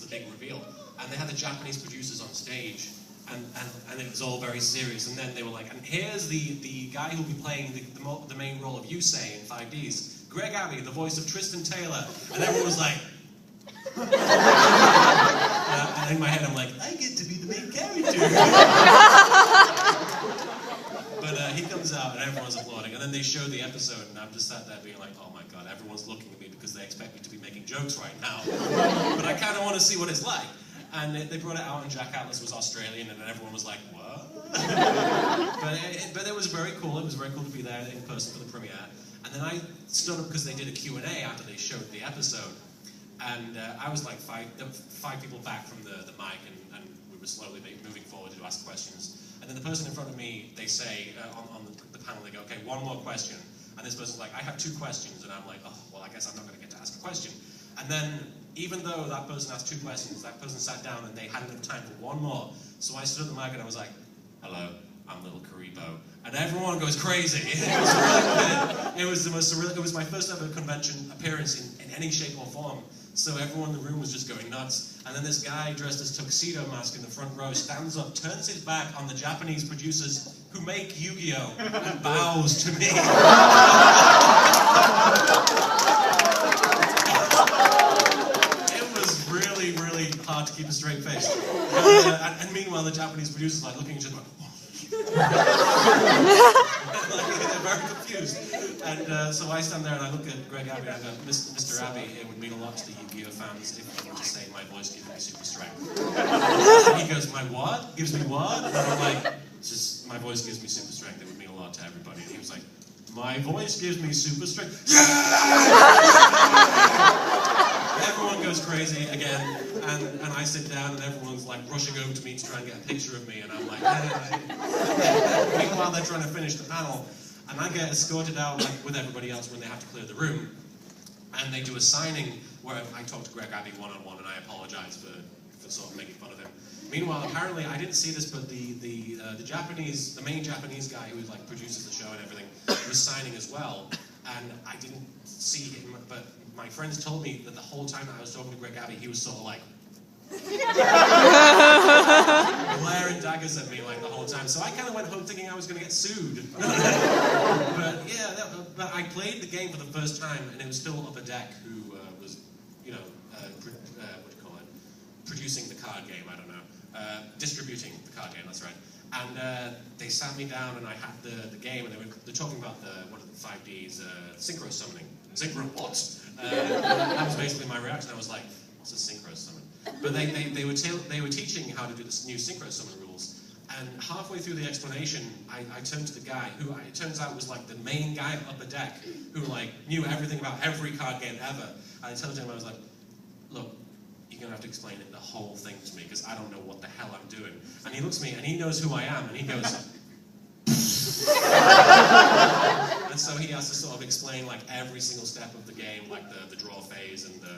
the big reveal. And they had the Japanese producers on stage, and it was all very serious. And then they were like, and here's the guy who'll be playing the main role of Yusei in 5Ds, Greg Abbey, the voice of Tristan Taylor. And everyone was like, and in my head I'm like, I get to be the main character. But he comes out and everyone's applauding, and then they show the episode, and I'm just sat there being like, oh my god, everyone's looking at me because they expect me to be making jokes right now. But I kind of want to see what it's like. And they brought it out, and Jack Atlas was Australian, and then everyone was like, what? but it was very cool. It was very cool to be there in person for the premiere. And then I stood up because they did a Q&A after they showed the episode. And I was like five people back from the mic, and we were slowly moving forward to ask questions. And then the person in front of me, they say, on the panel, they go, okay, one more question. And this person's like, I have 2 questions. And I'm like, oh, well, I guess I'm not going to get to ask a question. And then, even though that person asked 2 questions, that person sat down and they had enough time for one more. So I stood at the mic and I was like, hello, I'm LittleKuriboh. And everyone goes crazy. It was really good. It was the most surreal. It was my first ever convention appearance in any shape or form. So everyone in the room was just going nuts. And then this guy dressed as Tuxedo Mask in the front row stands up, turns his back on the Japanese producers who make Yu-Gi-Oh! And bows to me. It was really, really hard to keep a straight face. And meanwhile, the Japanese producers like looking at each other like, they're very confused. And so I stand there and I look at Greg Abbey and I go, Mr. Abbey, it would mean a lot to the Yu-Gi-Oh! Fans if you were to say my voice gives me super strength. And he goes, my what? Gives me what? And I'm like, it's just, my voice gives me super strength. It would mean a lot to everybody. And he was like, my voice gives me super strength. Everyone goes crazy again, and I sit down and everyone's like rushing over to me to try and get a picture of me, and I'm like, hey. Meanwhile, they're trying to finish the panel, and I get escorted out like with everybody else when they have to clear the room, and they do a signing where I talk to Greg Abbey one-on-one, and I apologize for sort of making fun of him. Meanwhile, apparently, I didn't see this, but the main Japanese guy who like produces the show and everything was signing as well, and I didn't see him, but my friends told me that the whole time I was talking to Greg Abbey, he was sort of like glaring daggers at me like the whole time. So I kind of went home thinking I was going to get sued. But yeah, but I played the game for the first time, and it was still Upper Deck who was, you know, what do you call it? Producing the card game. I don't know, distributing the card game. That's right. And they sat me down, and I had the game, and they're talking about what are the 5Ds, synchro summoning. Synchro what? That was basically my reaction. I was like, what's a synchro summon? But they were teaching how to do the new synchro summon rules. And halfway through the explanation, I turned to the guy who it turns out was like the main guy at Upper Deck, who like knew everything about every card game ever. And I told him, I was like, look, you're going to have to explain the whole thing to me, because I don't know what the hell I'm doing. And he looks at me, and he knows who I am, and he goes, and so he has to sort of explain like every single step of the game, like the draw phase and the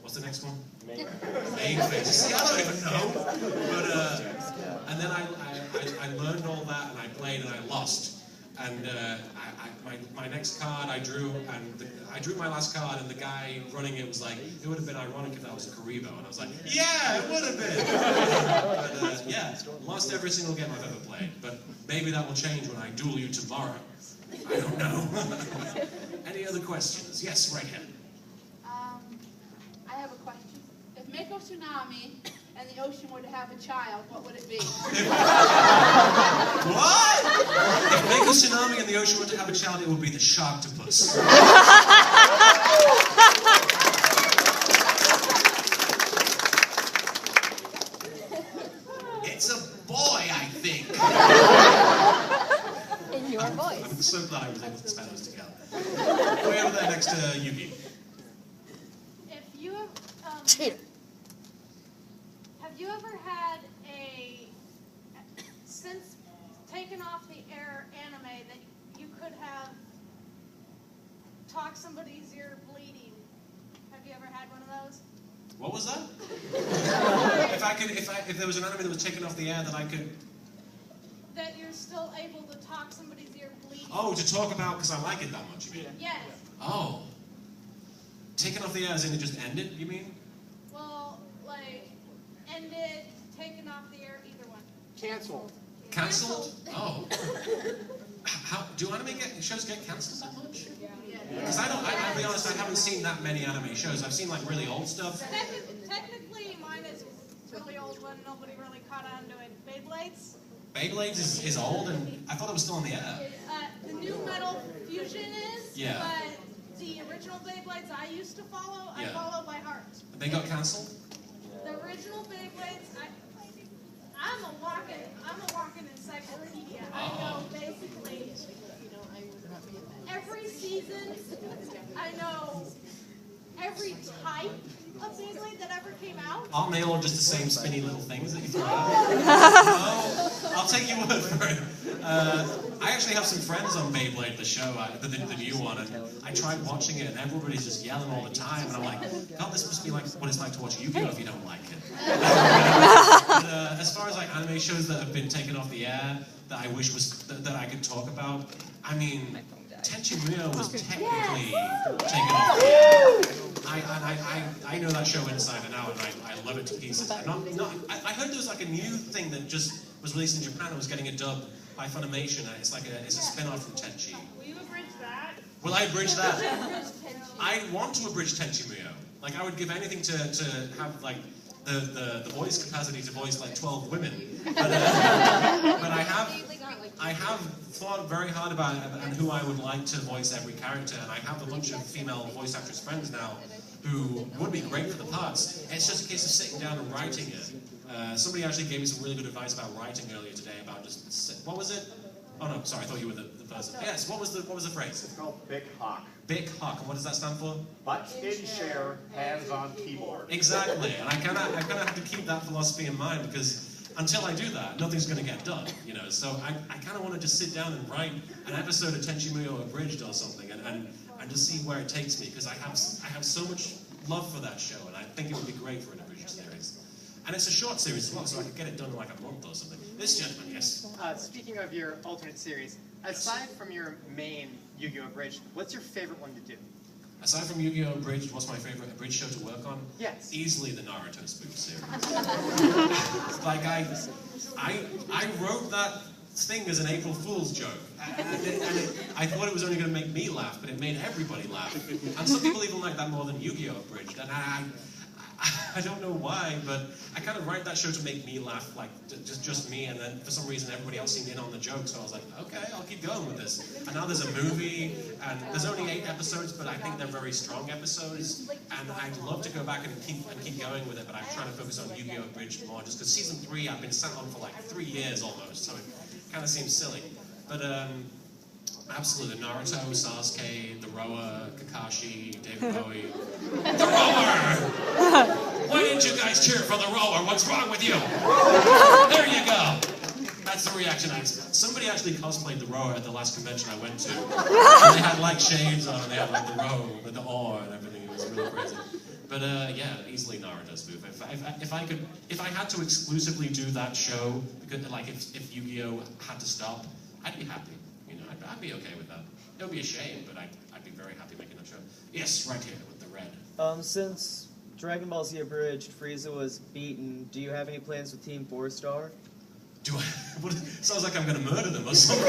what's the next one? Main phase. See, I don't even know. But and then I learned all that, and I played, and I lost. And my next card I drew, and I drew my last card, and the guy running it was like, it would have been ironic if that was a Kuriboh, and I was like, yeah, it would have been. But yeah, lost every single game I've ever played, but maybe that will change when I duel you tomorrow. I don't know. Any other questions? Yes, right here. I have a question. If Mako Tsunami and the ocean were to have a child, what would it be? What? If Mako Tsunami and the ocean were to have a child, it would be the Sharktopus. It's a boy, I think. In your voice. I'm so glad I was able to spell those together. Way over there next to Yuki. If you have you ever had since taken off the air anime that you could have talked somebody's ear bleeding? Have you ever had one of those? What was that? If there was an anime that was taken off the air that I could... That you're still able to talk somebody's ear bleeding. Oh, to talk about because I like it that much, you mean? Yes. Oh. Taken off the air as in it just ended, you mean? Well, like, ended, taken off the air, either one. Canceled. Cancelled? Oh. How do shows get cancelled that much? Because I'll be honest, I haven't seen that many anime shows. I've seen like really old stuff. Technically, mine is a really old one. Nobody really caught on to it. Beyblades. Beyblades is old, and I thought it was still in the air. The new Metal Fusion is. Yeah. But the original Beyblades I used to follow, I follow by heart. They got cancelled? The original Beyblades, I'm a walking encyclopedia. I know basically every season. I know every type of Beyblade that ever came out. Aren't they all just the same spinny little things that you throw out? Oh, I'll take your word for it. I actually have some friends on Beyblade, the show, the new one, and I tried watching it, and everybody's just yelling all the time, and I'm like, God, this must be like what it's like to watch Yu-Gi-Oh! If you don't like it. But, as far as like anime shows that have been taken off the air that I wish that I could talk about, I mean, Tenchi Muyo was technically taken off the air. I know that show inside and out, and I love it to pieces. I heard there was like a new thing that just was released in Japan and was getting a dub by Funimation. It's a spin-off from Tenchi. Will you abridge that? Will I abridge that? I want to abridge Tenchi Muyo. Like, I would give anything to have like the voice capacity to voice like 12 women. But I have thought very hard about it and who I would like to voice every character, and I have a bunch of female voice actress friends now who would be great for the parts. It's just a case of sitting down and writing it. Somebody actually gave me some really good advice about writing earlier today about just, what was it? Oh no, sorry, I thought you were the person. Yes, what was the phrase? It's called Big Hawk. Big Hawk, and what does that stand for? Butt in chair, hands on keyboard. Exactly, and I kind of have to keep that philosophy in mind, because until I do that, nothing's going to get done, you know. So I kind of want to just sit down and write an episode of Tenchi Muyo Abridged or something, and just see where it takes me, because I have so much love for that show, and I think it would be great for an abridged series. And it's a short series as well, so I could get it done in like a month or something. This gentleman, yes. Speaking of your alternate series, aside from your main Yu-Gi-Oh! Abridged, what's your favorite one to do? Aside from Yu-Gi-Oh! Abridged, what's my favorite abridged show to work on? Yes. Easily the Naruto spoof series. Like, I wrote that thing as an April Fool's joke. I thought it was only going to make me laugh, but it made everybody laugh. And some people even like that more than Yu-Gi-Oh! Abridged. And I don't know why, but I kind of write that show to make me laugh, like just me, and then for some reason everybody else seemed in on the joke, so I was like, okay, I'll keep going with this. And now there's a movie, and there's only 8 episodes, but I think they're very strong episodes, and I'd love to go back and keep going with it, but I'm trying to focus on Yu-Gi-Oh! Abridged more, just because season 3 I've been sat on for like 3 years almost, so it kind of seems silly. But absolutely, Naruto, Sasuke, the Rower, Kakashi, David Bowie. The Rower! Why didn't you guys cheer for the Rower? What's wrong with you? There you go. That's the reaction. Somebody actually cosplayed the Rower at the last convention I went to. And they had like shades on, and they had like the Rower with the oar and everything. It was really crazy. But yeah, easily Naruto spoof. If I had to exclusively do that show, because like if Yu-Gi-Oh! Had to stop, I'd be happy. You know, I'd be okay with that. It would be a shame, but I'd be very happy making that show. Yes, right here with the red. Since Dragon Ball Z Abridged, Frieza was beaten, do you have any plans with Team 4-Star? Do I? Sounds like I'm going to murder them or something.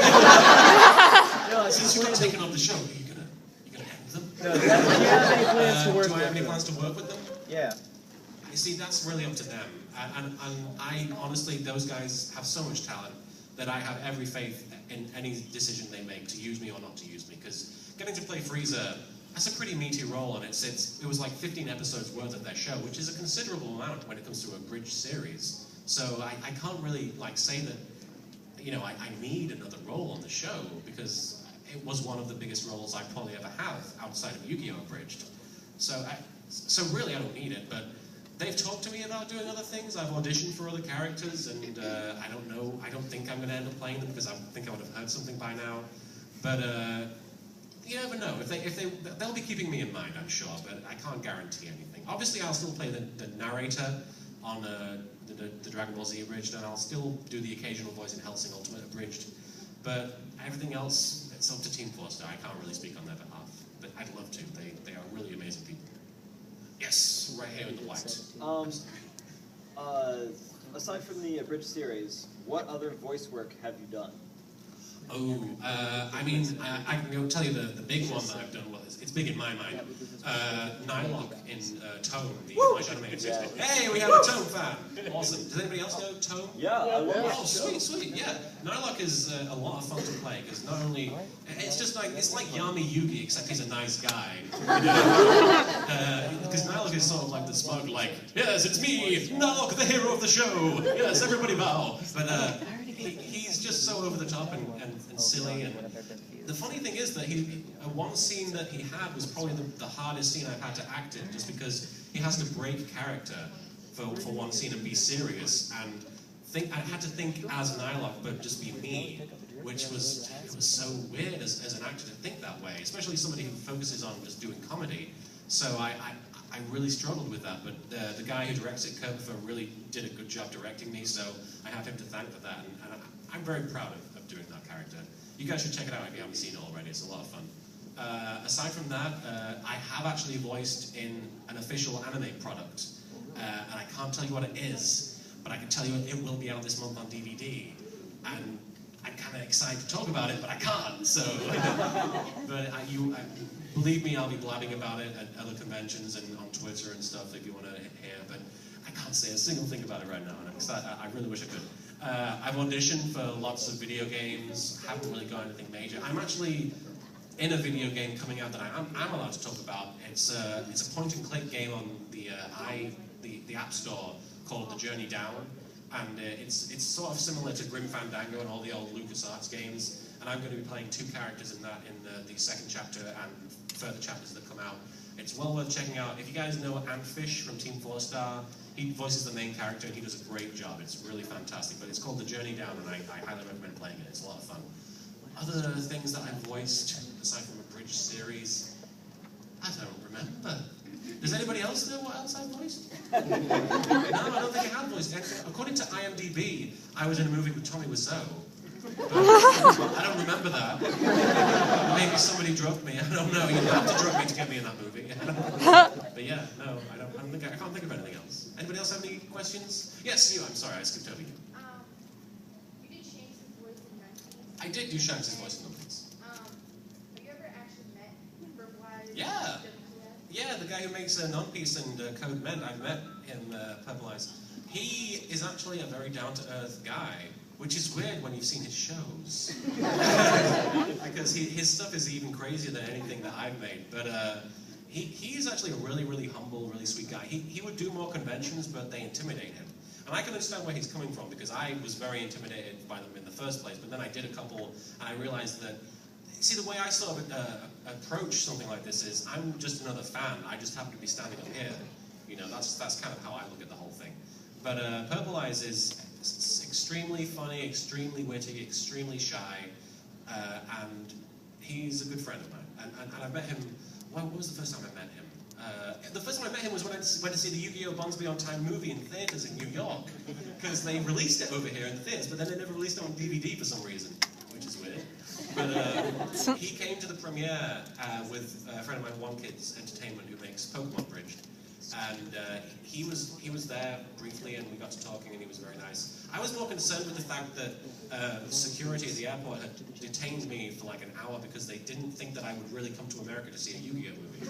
No, Since you got taken off the show, are you gonna end them? No, do you have any plans to work do I have with any plans to work with them? Yeah. You see, that's really up to them. And I honestly, those guys have so much talent that I have every faith in any decision they make to use me or not to use me. Because getting to play Frieza, that's a pretty meaty role, and it was like 15 episodes worth of their show, which is a considerable amount when it comes to a bridge series. So I can't really like say that, you know, I need another role on the show, because it was one of the biggest roles I probably ever have outside of Yu-Gi-Oh! Abridged. So really I don't need it, but they've talked to me about doing other things. I've auditioned for other characters, and I don't know. I don't think I'm going to end up playing them, because I think I would have heard something by now. But you never know. They'll be keeping me in mind, I'm sure. But I can't guarantee anything. Obviously, I'll still play the narrator on the Dragon Ball Z Abridged, and I'll still do the occasional voice in Hellsing Ultimate Abridged. But everything else, it's up to Team 4-Star. I can't really speak on their behalf, but I'd love to. They are really amazing people. Yes, right here in the white. Aside from the abridged series, what other voice work have you done? Oh, I mean, I can go tell you the big one that I've done. Well, it's big in my mind. Nylok in Tome, the Flash animated series. Hey, we have a Tome fan. Awesome. Does anybody else know Tome? Yeah, I love Oh, sweet. Yeah, Nylok is a lot of fun to play because not only it's just like Yami Yugi, except he's a nice guy. Because Nylok is sort of like the smug, like, yes, it's me, Nylok, the hero of the show. Yes, everybody bow. But he's just so over the top and silly. And the funny thing is that one scene that he had was probably the hardest scene I've had to act in, just because he has to break character for one scene and be serious. And I had to think as Nylok, but just be me, which was so weird as an actor to think that way, especially somebody who focuses on just doing comedy. So I really struggled with that, but the guy who directs it, Kirkfer, really did a good job directing me, so I have him to thank for that, and I'm very proud of doing that character. You guys should check it out if you haven't seen it already, it's a lot of fun. Aside from that, I have actually voiced in an official anime product, and I can't tell you what it is, but I can tell you it will be out this month on DVD, and I'm kind of excited to talk about it, but I can't, so... but believe me, I'll be blabbing about it at other conventions and on Twitter and stuff if you want to hear, but I can't say a single thing about it right now, and I really wish I could. I've auditioned for lots of video games, haven't really got anything major. I'm actually in a video game coming out that I'm allowed to talk about. It's a point-and-click game on the App Store called The Journey Down, and it's sort of similar to Grim Fandango and all the old LucasArts games, and I'm going to be playing 2 characters in that, in the second chapter and further chapters that come out. It's well worth checking out. If you guys know Antfish from Team 4-Star, he voices the main character and he does a great job. It's really fantastic, but it's called The Journey Down, and I highly recommend playing it. It's a lot of fun. Other things that I've voiced, aside from a bridge series, I don't remember. Does anybody else know what else I've voiced? No, I don't think I have voiced anything. According to IMDb, I was in a movie with Tommy Wiseau. But I don't remember that. Maybe somebody drugged me. I don't know. You'd have to drug me to get me in that movie. But yeah, no, I can't think of anything else. Anybody else have any questions? Yes, you. I'm sorry, I skipped over you. You did Shanks' voice in 19. I did do Shanks' voice in the movies. Have you ever actually met Purple-Eyes? Yeah. Yeah, the guy who makes Non-Peace and Code Ment. I've met him, Purple Eyes. He is actually a very down-to-earth guy, which is weird when you've seen his shows. Because his stuff is even crazier than anything that I've made. But he's actually a really, really humble, really sweet guy. He would do more conventions, but they intimidate him. And I can understand where he's coming from, because I was very intimidated by them in the first place, but then I did a couple, and I realized that, see, the way I sort of approach something like this is, I'm just another fan, I just happen to be standing up here. You know, that's kind of how I look at the whole thing. But Purple Eyes is extremely funny, extremely witty, extremely shy, and he's a good friend of mine. And I met him, when was the first time I met him? The first time I met him was when I went to see the Yu-Gi-Oh! Bonds Beyond Time movie in theaters in New York, because they released it over here in the theaters, but then they never released it on DVD for some reason, which is weird. But he came to the premiere with a friend of mine, One Kids Entertainment, who makes Pokemon Bridged. And he was there briefly, and we got to talking, and he was very nice. I was more concerned with the fact that security at the airport had detained me for like an hour because they didn't think that I would really come to America to see a Yu-Gi-Oh! Movie.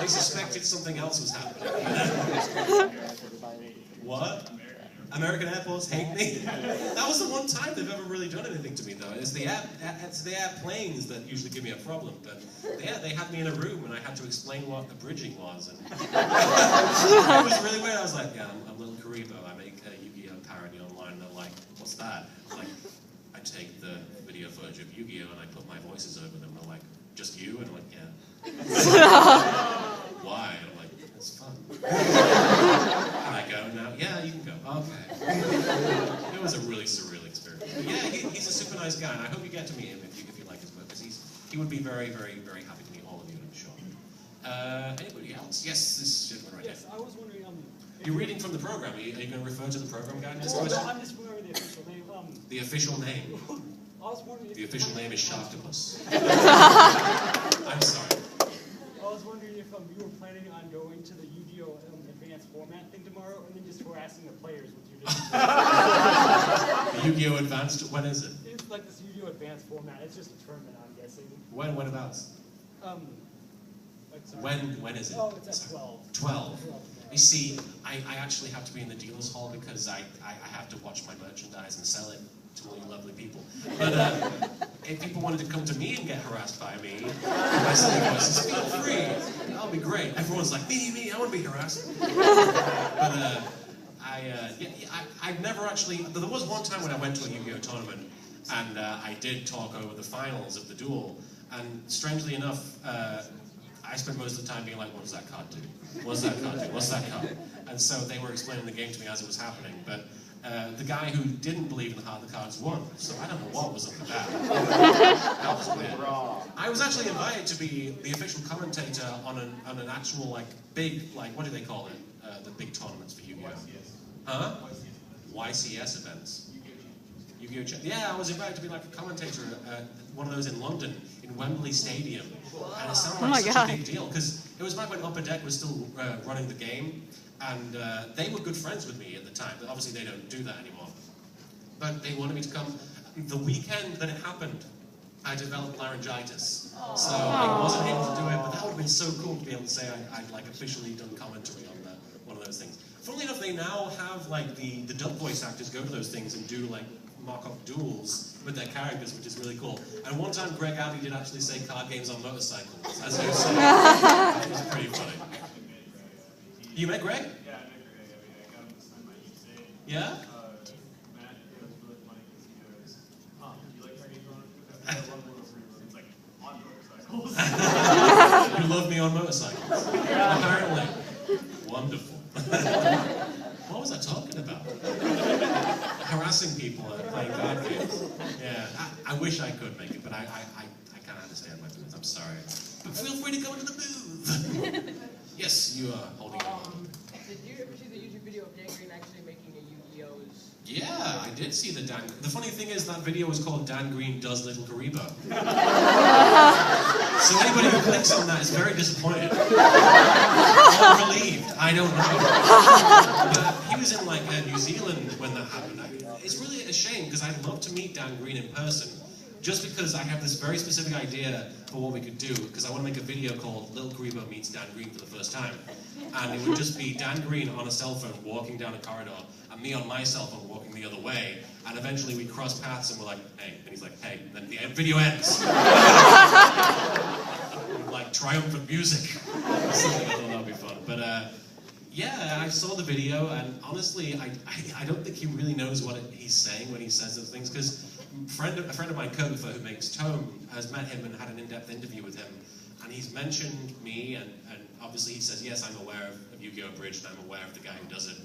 They suspected something else was happening. What? American airports hate me? That was the one time they've ever really done anything to me, though. It's the airplanes that usually give me a problem. But yeah, they had me in a room and I had to explain what a bridging was. And it was really weird. I was like, yeah, I'm LittleKuriboh. I make a Yu-Gi-Oh! Parody online. And they're like, what's that? I'm like, I take the video footage of Yu-Gi-Oh! And I put my voices over them. They're like, just you? And I'm like, yeah. Why? And I'm like, it's fun. Can I go now? Yeah, you can go. Okay. It was a really surreal experience. But yeah, he's a super nice guy, and I hope you get to meet him if you like his work, because he would be very, very, very happy to meet all of you, I'm sure. Anybody else? Yes, this gentleman right here. Yes, I was wondering. You're reading from the program. Are you going to refer to the program guide in this No, question? I'm just wondering the official name. The official name. I was wondering if The official name is Sharktopus. I'm sorry. was wondering if you were planning on going to the Yu-Gi-Oh! Advanced format thing tomorrow, and then just harassing the players with your different Yu-Gi-Oh! Advanced, when is it? It's like this Yu-Gi-Oh! Advanced format. It's just a tournament, I'm guessing. Whenabouts? When is it? Oh, it's at 12. 12. You see, I actually have to be in the dealer's hall because I have to watch my merchandise and sell it to all you lovely people. But if people wanted to come to me and get harassed by me, my silly voices, feel free. That'll be great. Everyone's like, me, I want to be harassed. But I've never actually, there was one time when I went to a Yu-Gi-Oh! Tournament and I did talk over the finals of the duel, and strangely enough, I spent most of the time being like, what does that card do? What does that card do? What's that card? And so they were explaining the game to me as it was happening, but the guy who didn't believe in the heart of the cards won, so I don't know what was up with that. That was weird. I was actually invited to be the official commentator on an actual, like, big, like, what do they call it? The big tournaments for Yu-Gi-Oh! Huh? YCS events. Yu-Gi-Oh! Yeah, I was invited to be like a commentator at one of those in London, in Wembley Stadium. And it sounded like such a big deal, because it was back when Upper Deck was still running the game, and they were good friends with me at the time, but obviously they don't do that anymore. But they wanted me to come. The weekend that it happened, I developed laryngitis, so I wasn't able to do it, but that would have been so cool to be able to say I'd like officially done commentary on one of those things. Funnily enough, they now have like the dub voice actors go to those things and do like mock-up duels with their characters, which is really cool. And one time Greg Abbey did actually say card games on motorcycles, as he was saying. That was pretty funny. You met Greg? Yeah, I met Greg. I got him to sign my e-state. Yeah? Matt, it was really funny because he goes, do you like card games on motorcycles? It's like, on motorcycles. You love me on motorcycles. Apparently. Wonderful. What was I talking about? Harassing people at playing card games. Yeah, I wish I could make it, but I can't understand my feelings. I'm sorry. But feel free to go into the booth. Yes, you are holding on. Did you ever see the YouTube video of Dan Green actually making a Yu-Gi-Oh's? Yeah, I did see the Dan. The funny thing is that video was called Dan Green Does LittleKuriboh. So anybody who clicks on that is very disappointed. Or relieved, I don't know. But he was in like New Zealand when that happened. It's really a shame because I'd love to meet Dan Green in person. Just because I have this very specific idea for what we could do, because I want to make a video called LittleKuriboh Meets Dan Green for the first time. And it would just be Dan Green on a cell phone walking down a corridor, and me on my cell phone walking the other way, and eventually we cross paths and we're like, hey, and he's like, hey, and then the video ends. Like triumphant music. I thought that would be fun. But yeah, I saw the video, and honestly, I don't think he really knows what he's saying when he says those things, because a friend of mine, Kofa, who makes Tome, has met him and had an in-depth interview with him, and he's mentioned me, and obviously he says, yes, I'm aware of Yu-Gi-Oh! Abridged, and I'm aware of the guy who does it,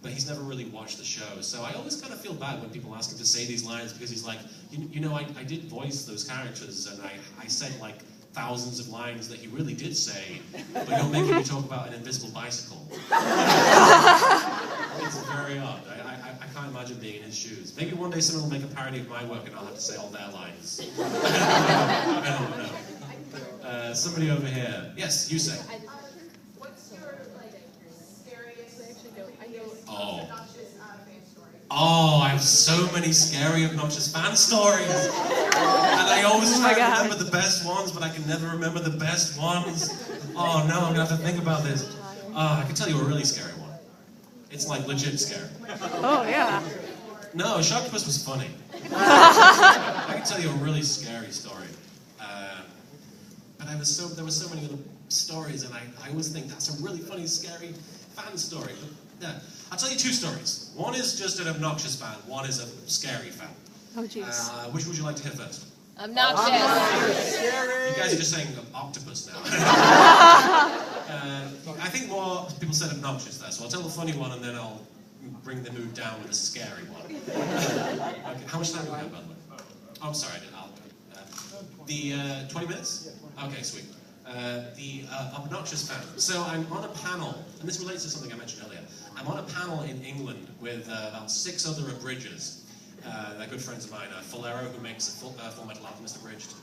but he's never really watched the show, so I always kind of feel bad when people ask him to say these lines, because he's like, you know, I did voice those characters, and I said, like, thousands of lines that he really did say, but you're making me talk about an invisible bicycle. It's very odd. I can't imagine being in his shoes. Maybe one day someone will make a parody of my work and I'll have to say all their lines. I don't know. Somebody over here. Yes, you say. What's your, like, scariest, Oh. obnoxious fan story? Oh, I have so many scary, obnoxious fan stories. And I always try to remember the best ones, but I can never remember the best ones. Oh no, I'm gonna have to think about this. I can tell you a really scary one. It's like legit scary. Oh, yeah. No, Sharktopus was funny. I can tell you a really scary story. But there were so many other stories, and I always think that's a really funny, scary fan story. But, yeah. I'll tell you two stories. One is just an obnoxious fan, one is a scary fan. Oh, jeez. Which would you like to hear first? Obnoxious. You guys are just saying octopus now. I think more people said obnoxious there, so I'll tell the funny one and then I'll bring the mood down with a scary one. Okay, how much time do we have, by the way? Oh, I'm sorry, the 20 minutes? Okay, sweet. The obnoxious fan. So I'm on a panel, and this relates to something I mentioned earlier. I'm on a panel in England with about 6 other abridgers. They're good friends of mine. Falero, who makes Full Metal Alchemist Abridged.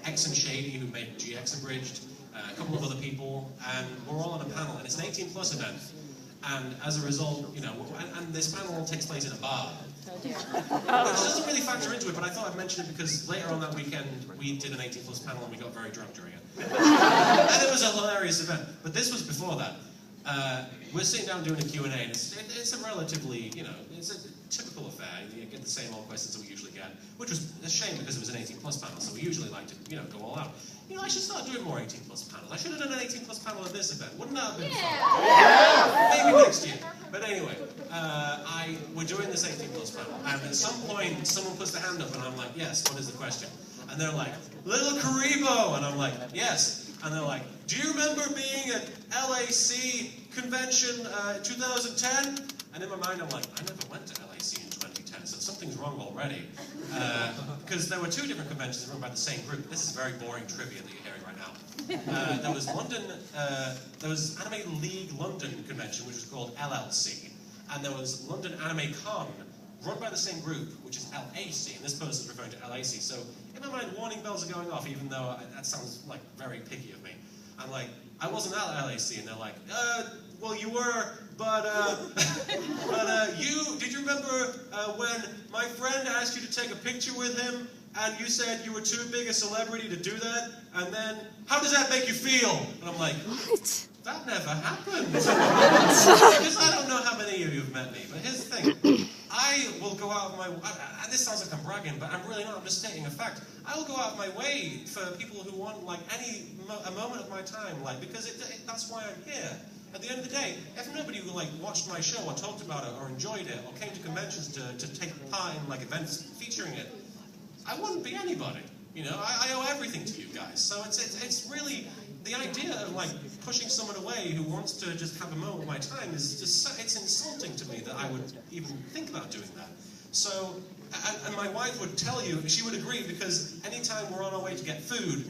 X and Shady, who made GX Abridged. a couple of other people, and we're all on a panel, and it's an 18+ event. And as a result, you know, and this panel takes place in a bar. Which doesn't really factor into it, but I thought I'd mention it because later on that weekend we did an 18+ panel and we got very drunk during it. And it was a hilarious event. But this was before that. We're sitting down doing a Q&A, and it's a relatively, you know, it's a typical affair. You get the same old questions that we usually get, which was a shame because it was an 18+ panel, so we usually like to, you know, go all out. You know, I should start doing more 18+ panels. I should have done an 18+ panel at this event. Wouldn't that have been fun? Yeah. Maybe next year. But anyway, we're doing this 18+ panel, and at some point, someone puts their hand up, and I'm like, yes, what is the question? And they're like, LittleKuriboh! And I'm like, yes. And they're like, do you remember being at LAC convention 2010? And in my mind, I'm like, I never went to LAC in 2010, so something's wrong already. Because there were two different conventions run by the same group. This is very boring trivia that you're hearing right now. There was there was Anime League London convention, which was called LLC. And there was London Anime Con, run by the same group, which is LAC, and this person is referring to LAC. So in my mind, warning bells are going off, even though that sounds like very picky of me. I'm like, I wasn't at LAC, and they're like, well, you were, but did you remember when my friend asked you to take a picture with him, and you said you were too big a celebrity to do that, and then, how does that make you feel? And I'm like, what? That never happened. Because I don't know how many of you have met me, but here's the thing. I will go out of my way, and this sounds like I'm bragging, but I'm really not, I'm just stating a fact. I will go out of my way for people who want, like, a moment of my time, like, because that's why I'm here. At the end of the day, if nobody who, like, watched my show or talked about it or enjoyed it or came to conventions to take part in, like, events featuring it, I wouldn't be anybody. You know, I owe everything to you guys. So it's really, the idea of, like, pushing someone away who wants to just have a moment of my time is just, it's insulting to me that I would even think about doing that. So, and my wife would tell you, she would agree, because anytime we're on our way to get food,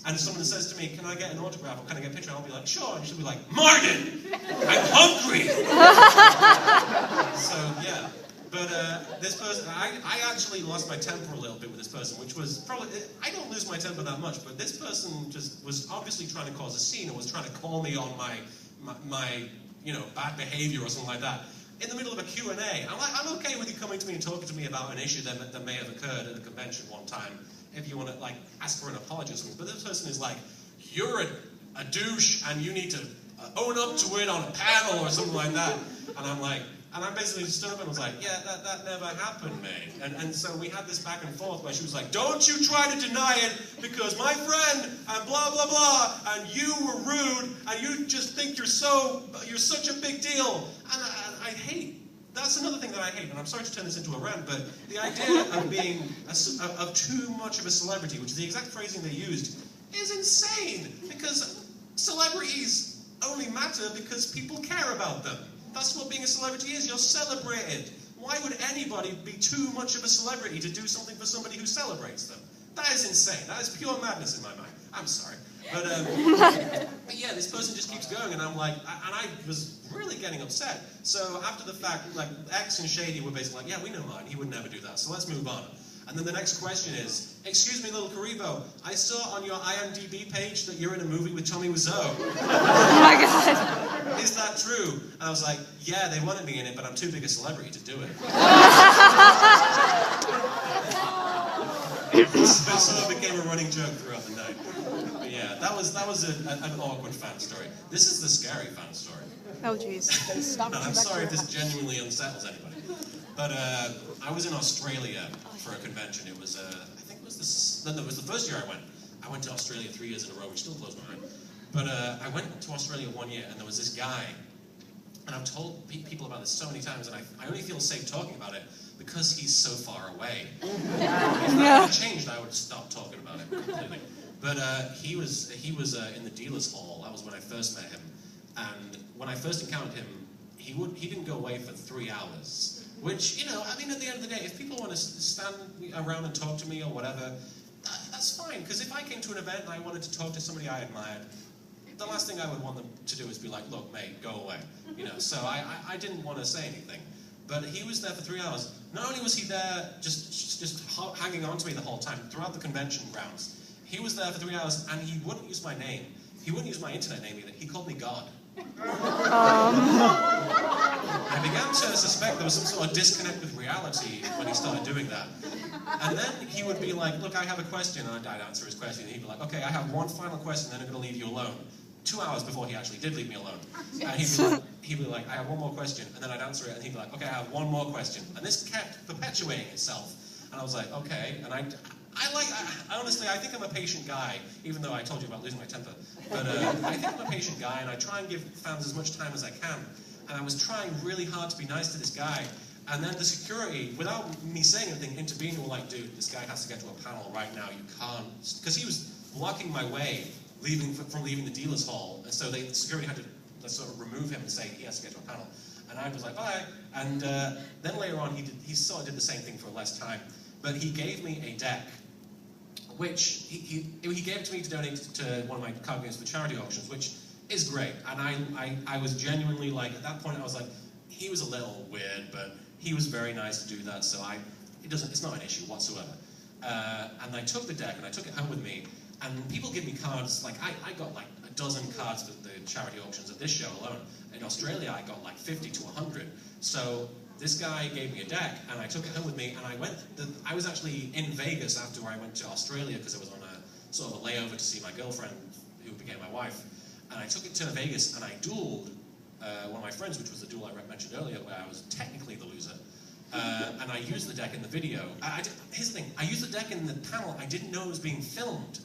and someone says to me, can I get an autograph or can I get a picture? I'll be like, sure. And she'll be like, Martin, I'm hungry. So, yeah. But this person, I actually lost my temper a little bit with this person, which was probably, I don't lose my temper that much, but this person just was obviously trying to cause a scene or was trying to call me on my you know, bad behavior or something like that. In the middle of a Q&A, I'm like, I'm okay with you coming to me and talking to me about an issue that may have occurred at a convention one time, if you want to, like, ask for an apology or something. But this person is like, you're a douche and you need to own up to it on a panel or something like that. And I'm like, and I basically stood up and was like, yeah, that never happened, mate. And so we had this back and forth where she was like, don't you try to deny it, because my friend, and blah, blah, blah, and you were rude, and you just think you're such a big deal. And I hate, that's another thing that I hate, and I'm sorry to turn this into a rant, but the idea of being, of too much of a celebrity, which is the exact phrasing they used, is insane, because celebrities only matter because people care about them. That's what being a celebrity is. You're celebrated. Why would anybody be too much of a celebrity to do something for somebody who celebrates them? That is insane. That is pure madness in my mind. I'm sorry. But yeah, this person just keeps going, and I'm like, and I was really getting upset. So after the fact, like, X and Shady were basically like, yeah, we know Martin. He would never do that. So let's move on. And then the next question is, excuse me, LittleKuriboh, I saw on your IMDb page that you're in a movie with Tommy Wiseau. Oh my god. Is that true? And I was like, yeah, they wanted me in it, but I'm too big a celebrity to do it. So it became a running joke throughout the night. But yeah, that was an awkward fan story. This is the scary fan story. Oh jeez. No, I'm sorry if this genuinely unsettles anybody. But I was in Australia for a convention. It was, I think it was the first year I went. I went to Australia 3 years in a row, which still blows my mind. But I went to Australia one year, and there was this guy, and I've told people about this so many times, and I only feel safe talking about it because he's so far away. If that had changed, I would stop talking about it completely. But he was in the dealer's hall. That was when I first met him. And when I first encountered him, he didn't go away for 3 hours. Which, you know, I mean, at the end of the day, if people want to stand around and talk to me or whatever, that's fine. Because if I came to an event and I wanted to talk to somebody I admired, the last thing I would want them to do is be like, look, mate, go away. You know, so I didn't want to say anything. But he was there for 3 hours. Not only was he there just hanging on to me the whole time, throughout the convention grounds, he was there for 3 hours and he wouldn't use my name. he wouldn't use my internet name either. He called me God. I began to suspect there was some sort of disconnect with reality when he started doing that. And then he would be like, look, I have a question, and I'd answer his question, and he'd be like, okay, I have one final question, then I'm going to leave you alone. 2 hours before he actually did leave me alone. And he'd be like, I have one more question, and then I'd answer it, and he'd be like, okay, I have one more question. And this kept perpetuating itself. And I was like, okay, and I honestly, I think I'm a patient guy, even though I told you about losing my temper. But I think I'm a patient guy, and I try and give fans as much time as I can. And I was trying really hard to be nice to this guy. And then the security, without me saying anything, intervened and were like, dude, this guy has to get to a panel right now, you can't. Because he was blocking my way from leaving the dealer's hall. And so the security had to sort of remove him and say he has to get to a panel. And I was like, bye. And then later on, he sort of did the same thing for less time. But he gave me a deck, which he gave it to me to donate to one of my card games for charity auctions, which is great. And I was genuinely like, at that point I was like, he was a little weird, but he was very nice to do that, so it's not an issue whatsoever. And I took the deck and I took it home with me, and people give me cards, like I got like a dozen cards for the charity auctions at this show alone. In Australia I got like 50 to 100. So this guy gave me a deck, and I took it home with me, and I was actually in Vegas after I went to Australia, because I was on a sort of a layover to see my girlfriend, who became my wife. And I took it to Vegas, and I dueled one of my friends, which was the duel I mentioned earlier, where I was technically the loser. And I used the deck in the video. Here's the thing, I used the deck in the panel, I didn't know it was being filmed.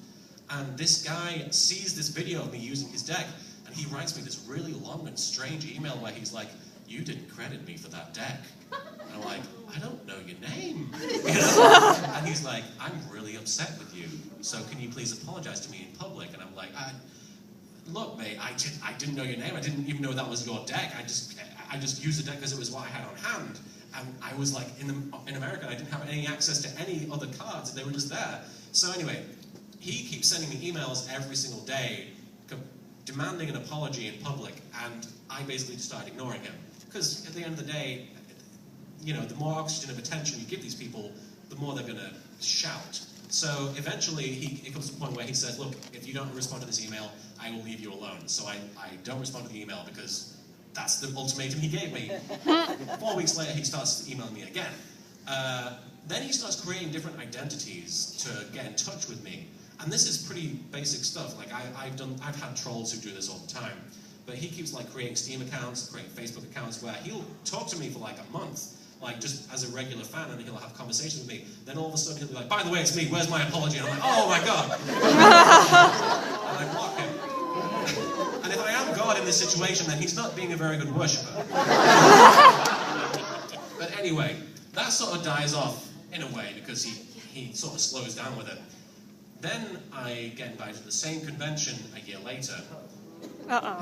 And this guy sees this video of me using his deck, and he writes me this really long and strange email where he's like, you didn't credit me for that deck. And I'm like, I don't know your name. You know? And he's like, I'm really upset with you, so can you please apologize to me in public? And I'm like, look, mate, I didn't know your name. I didn't even know that was your deck. I just used the deck because it was what I had on hand. And I was like, in America, I didn't have any access to any other cards. They were just there. So anyway, he keeps sending me emails every single day demanding an apology in public, and I basically just started ignoring him. Because at the end of the day, you know, the more oxygen of attention you give these people, the more they're going to shout. So eventually, it comes to a point where he says, look, if you don't respond to this email, I will leave you alone. So I don't respond to the email because that's the ultimatum he gave me. 4 weeks later, he starts emailing me again. Then he starts creating different identities to get in touch with me. And this is pretty basic stuff. Like I've had trolls who do this all the time. But he keeps like creating Steam accounts, creating Facebook accounts, where he'll talk to me for like a month, like just as a regular fan, and he'll have conversations with me. Then all of a sudden he'll be like, by the way, it's me, where's my apology? And I'm like, oh my God. And I block him. And if I am God in this situation, then he's not being a very good worshipper. But anyway, that sort of dies off in a way, because he sort of slows down with it. Then I get invited to the same convention a year later. Uh-oh.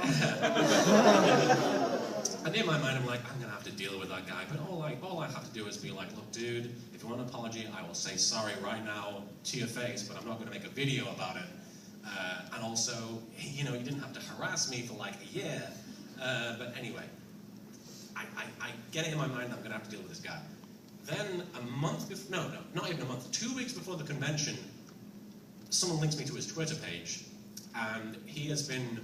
And in my mind, I'm like, I'm going to have to deal with that guy. But all I have to do is be like, look, dude, if you want an apology, I will say sorry right now to your face, but I'm not going to make a video about it. And also, you know, you didn't have to harass me for like a year. But anyway, I get it in my mind that I'm going to have to deal with this guy. Then a month before, no, not even a month, 2 weeks before the convention, someone links me to his Twitter page, and he has been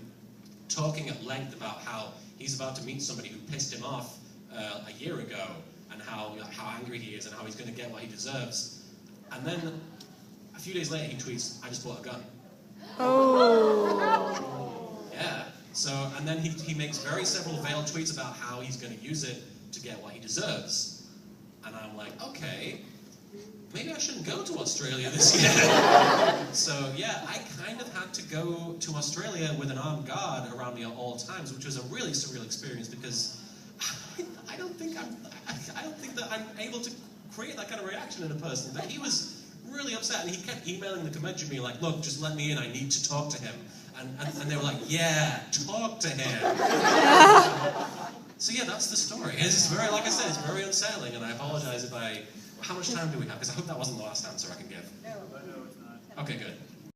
talking at length about how he's about to meet somebody who pissed him off a year ago, and how angry he is, and how he's going to get what he deserves. And then a few days later he tweets, I just bought a gun. Oh. Yeah. So, and then he makes several veiled tweets about how he's going to use it to get what he deserves. And I'm like, okay, maybe I shouldn't go to Australia this year. So yeah, I kind of had to go to Australia with an armed guard around me at all times, which was a really surreal experience, because I don't think that I'm able to create that kind of reaction in a person. But he was really upset, and he kept emailing the convention being like, look, just let me in, I need to talk to him. And they were like, yeah, talk to him. So yeah, that's the story. It's very, like I said, it's very unsettling, and I apologize if how much time do we have? Because I hope that wasn't the last answer I can give. No, it's not. Okay, good.